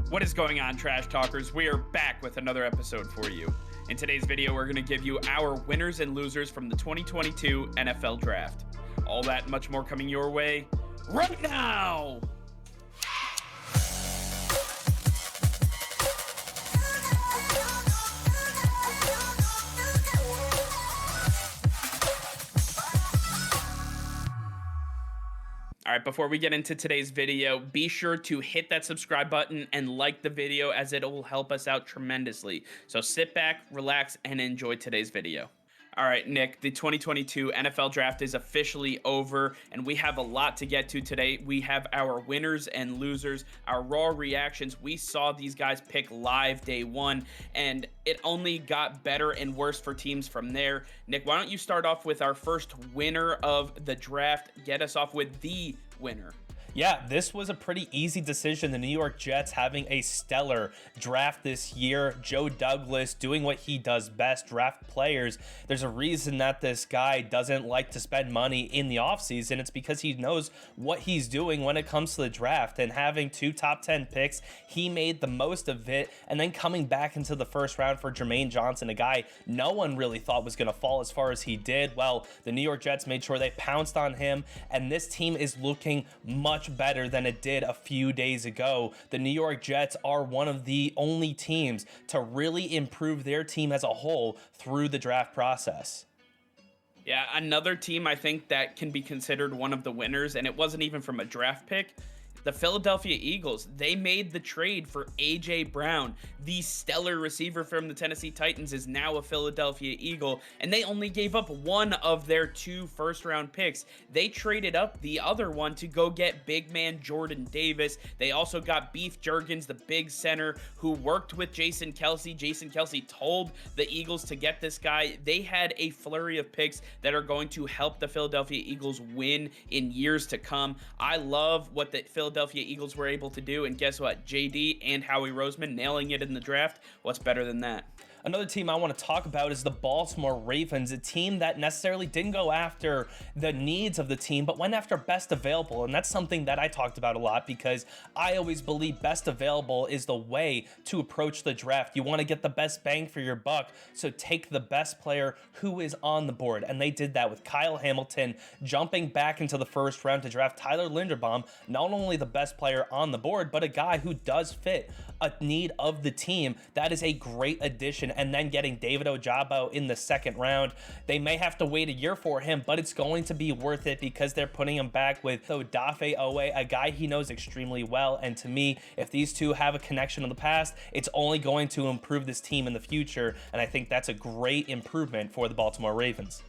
What is going on, Trash Talkers? We are back with another episode for you. In today's video, we're going to give you our winners and losers from the 2022 NFL Draft. All that and much more coming your way right now! All right, before we get into today's video, be sure to hit that subscribe button and like the video as it will help us out tremendously. So sit back, relax, and enjoy today's video. All right, Nick, the 2022 NFL Draft is officially over, and we have a lot to get to today. We have our winners and losers, our raw reactions. We saw these guys pick live day one, and it only got better and worse for teams from there. Nick, why don't you start off with our first winner of the draft? Get us off with the winner. Yeah, this was a pretty easy decision. The New York Jets having a stellar draft this year. Joe Douglas doing what he does best, draft players. There's a reason that this guy doesn't like to spend money in the offseason. It's because he knows what he's doing when it comes to the draft. And having two top 10 picks, he made the most of it. And then coming back into the first round for Jermaine Johnson, a guy no one really thought was going to fall as far as he did. Well, the New York Jets made sure they pounced on him. And this team is looking much better than it did a few days ago. The New York Jets are one of the only teams to really improve their team as a whole through the draft process. Yeah, another team I think that can be considered one of the winners, and it wasn't even from a draft pick. The Philadelphia Eagles, they made the trade for A.J. Brown. The stellar receiver from the Tennessee Titans is now a Philadelphia Eagle, and they only gave up one of their two first-round picks. They traded up the other one to go get big man Jordan Davis. They also got Beef Jurgens, the big center, who worked with Jason Kelce. Jason Kelce told the Eagles to get this guy. They had a flurry of picks that are going to help the Philadelphia Eagles win in years to come. I love what the Philadelphia Eagles were able to do, and guess what? JD and Howie Roseman nailing it in the draft. What's better than that? Another team I want to talk about is the Baltimore Ravens, a team that necessarily didn't go after the needs of the team, but went after best available. And that's something that I talked about a lot because I always believe best available is the way to approach the draft. You want to get the best bang for your buck, so take the best player who is on the board. And they did that with Kyle Hamilton jumping back into the first round to draft Tyler Linderbaum, not only the best player on the board, but a guy who does fit a need of the team. That is a great addition. And then getting David Ojabo in the second round. They may have to wait a year for him, but it's going to be worth it because they're putting him back with Odafe Owe, a guy he knows extremely well. And to me, if these two have a connection in the past, it's only going to improve this team in the future. And I think that's a great improvement for the Baltimore Ravens.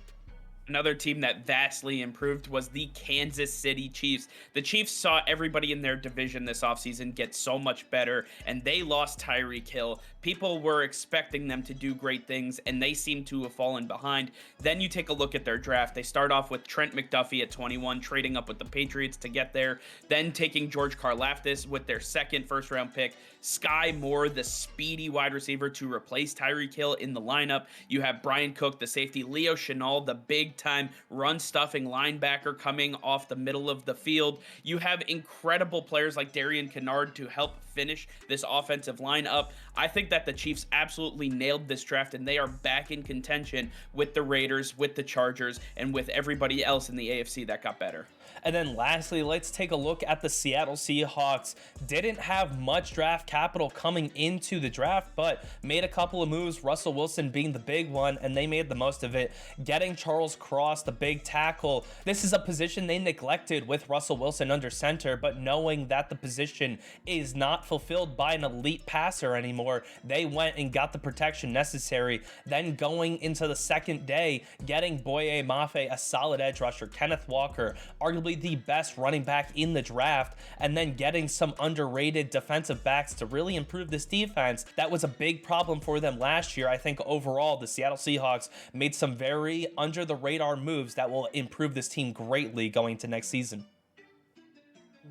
Another team that vastly improved was the Kansas City Chiefs. The Chiefs saw everybody in their division this offseason get so much better, and they lost Tyreek Hill. People were expecting them to do great things, and they seem to have fallen behind. Then you take a look at their draft. They start off with Trent McDuffie at 21, trading up with the Patriots to get there. Then taking George Karlaftis with their second first-round pick. Sky Moore, the speedy wide receiver to replace Tyreek Hill in the lineup. You have Brian Cook, the safety. Leo Chenal, the big-time run-stuffing linebacker coming off the middle of the field. You have incredible players like Darian Kennard to help finish this offensive lineup. I think that the Chiefs absolutely nailed this draft, and they are back in contention with the Raiders, with the Chargers, and with everybody else in the AFC that got better. And then lastly, let's take a look at the Seattle Seahawks. Didn't have much draft capital coming into the draft, but made a couple of moves, Russell Wilson being the big one, and they made the most of it. Getting Charles Cross, the big tackle. This is a position they neglected with Russell Wilson under center, but knowing that the position is not fulfilled by an elite passer anymore, they went and got the protection necessary. Then going into the second day, getting Boye Mafe, a solid edge rusher, Kenneth Walker, arguably the best running back in the draft, and then getting some underrated defensive backs to really improve this defense. That was a big problem for them last year. I think overall the Seattle Seahawks made some very under the radar moves that will improve this team greatly going to next season.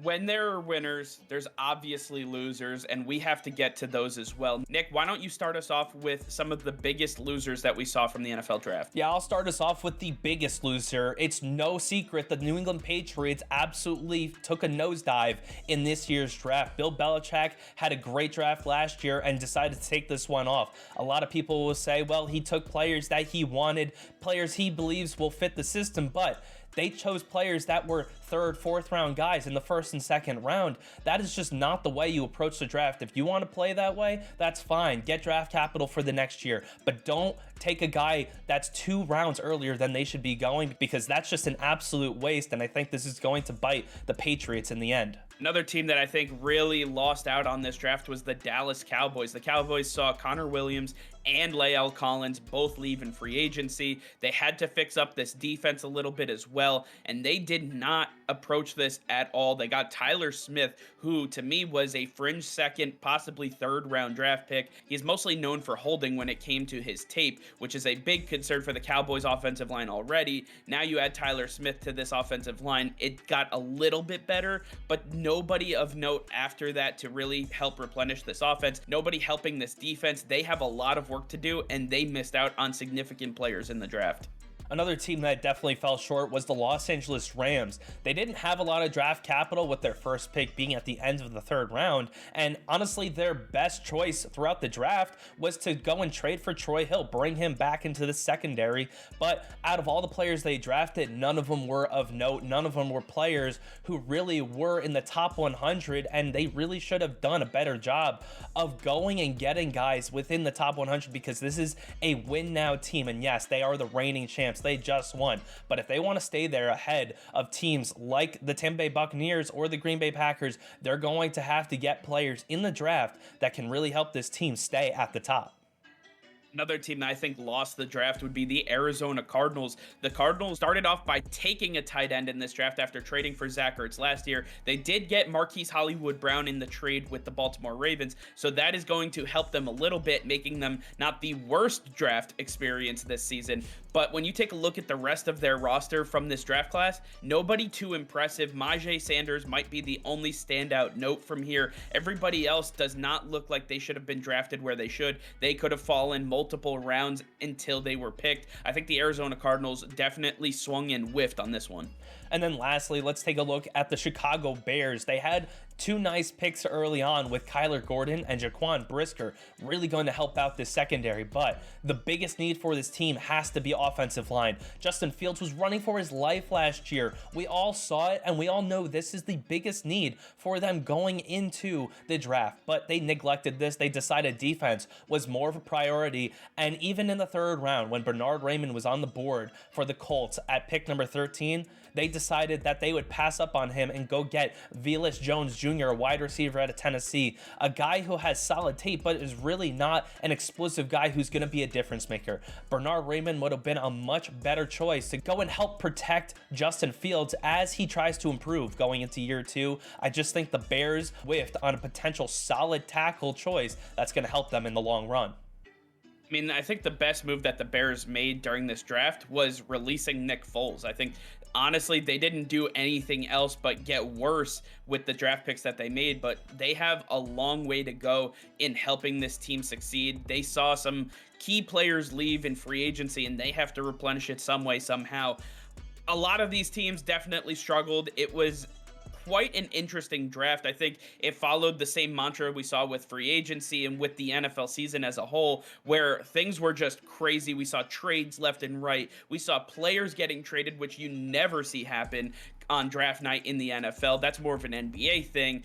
When there are winners, there's obviously losers, and we have to get to those as well. Nick, why don't you start us off with some of the biggest losers that we saw from the NFL draft? Yeah, I'll start us off with the biggest loser. It's no secret the New England Patriots absolutely took a nosedive in this year's draft. Bill Belichick had a great draft last year and decided to take this one off. A lot of people will say, well, he took players that he wanted, players he believes will fit the system, but they chose players that were third, fourth round guys in the first and second round. That is just not the way you approach the draft. If you want to play that way, that's fine. Get draft capital for the next year, but don't take a guy that's 2 rounds earlier than they should be going, because that's just an absolute waste. And I think this is going to bite the Patriots in the end. Another team that I think really lost out on this draft was the Dallas Cowboys. The Cowboys saw Connor Williams and Lael Collins both leave in free agency. They had to fix up this defense a little bit as well, and they did not approach this at all. They got Tyler Smith, who to me was a fringe second, possibly third round draft pick. He's mostly known for holding when it came to his tape, which is a big concern for the Cowboys offensive line already. Now you add Tyler Smith to this offensive line. It got a little bit better, but nobody of note after that to really help replenish this offense. Nobody helping this defense. They have a lot of work to do, and they missed out on significant players in the draft. Another team that definitely fell short was the Los Angeles Rams. They didn't have a lot of draft capital, with their first pick being at the end of the 3rd round. And honestly, their best choice throughout the draft was to go and trade for Troy Hill, bring him back into the secondary. But out of all the players they drafted, none of them were of note. None of them were players who really were in the top 100, and they really should have done a better job of going and getting guys within the top 100, because this is a win now team. And yes, they are the reigning champs. They just won. But if they want to stay there ahead of teams like the Tampa Bay Buccaneers or the Green Bay Packers, they're going to have to get players in the draft that can really help this team stay at the top. Another team that I think lost the draft would be the Arizona Cardinals. The Cardinals started off by taking a tight end in this draft after trading for Zach Ertz last year. They did get Marquise Hollywood-Brown in the trade with the Baltimore Ravens, so that is going to help them a little bit, making them not the worst draft experience this season. But when you take a look at the rest of their roster from this draft class, nobody too impressive. Myjai Sanders might be the only standout note from here. Everybody else does not look like they should have been drafted where they should. They could have fallen multiple rounds until they were picked. I think the Arizona Cardinals definitely swung and whiffed on this one. And then lastly, let's take a look at the Chicago Bears. They had 2 nice picks early on with Kyler Gordon and Jaquan Brisker, really going to help out this secondary. But the biggest need for this team has to be offensive line. Justin Fields was running for his life last year. We all saw it, and we all know this is the biggest need for them going into the draft. But they neglected this. They decided defense was more of a priority. And even in the 3rd round, when Bernard Raymond was on the board for the Colts at pick number 13, they decided that they would pass up on him and go get Velus Jones Jr., a wide receiver out of Tennessee, a guy who has solid tape but is really not an explosive guy who's going to be a difference maker. Bernard Raymond would have been a much better choice to go and help protect Justin Fields as he tries to improve going into year 2. I just think the Bears whiffed on a potential solid tackle choice that's going to help them in the long run. I mean, I think the best move that the Bears made during this draft was releasing Nick Foles. I think, honestly, they didn't do anything else but get worse with the draft picks that they made, but they have a long way to go in helping this team succeed. They saw some key players leave in free agency, and they have to replenish it some way, somehow. A lot of these teams definitely struggled. It was quite an interesting draft. I think it followed the same mantra we saw with free agency and with the NFL season as a whole, where things were just crazy. We saw trades left and right. We saw players getting traded, which you never see happen on draft night in the NFL. That's more of an NBA thing.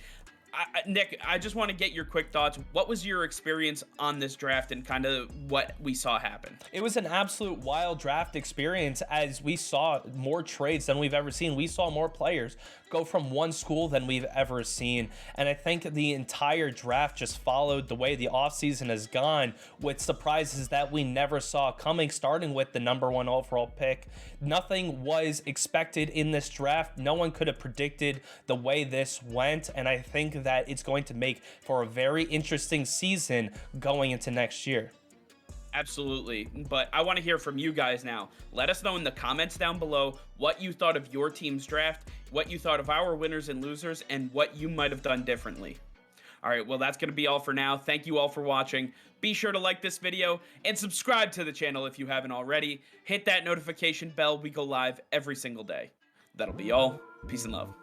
Nick, I just want to get your quick thoughts. What was your experience on this draft and kind of what we saw happen? It was an absolute wild draft experience, as we saw more trades than we've ever seen. We saw more players go from one school than we've ever seen. And I think the entire draft just followed the way the offseason has gone, with surprises that we never saw coming, starting with the number 1 overall pick. Nothing was expected in this draft. No one could have predicted the way this went. And I think that it's going to make for a very interesting season going into next year. Absolutely. But I want to hear from you guys now. Let us know in the comments down below what you thought of your team's draft. what you thought of our winners and losers, and what you might have done differently. All right, well, that's going to be all for now. Thank you all for watching. Be sure to like this video and subscribe to the channel if you haven't already. Hit that notification bell. We go live every single day. That'll be all. Peace and love.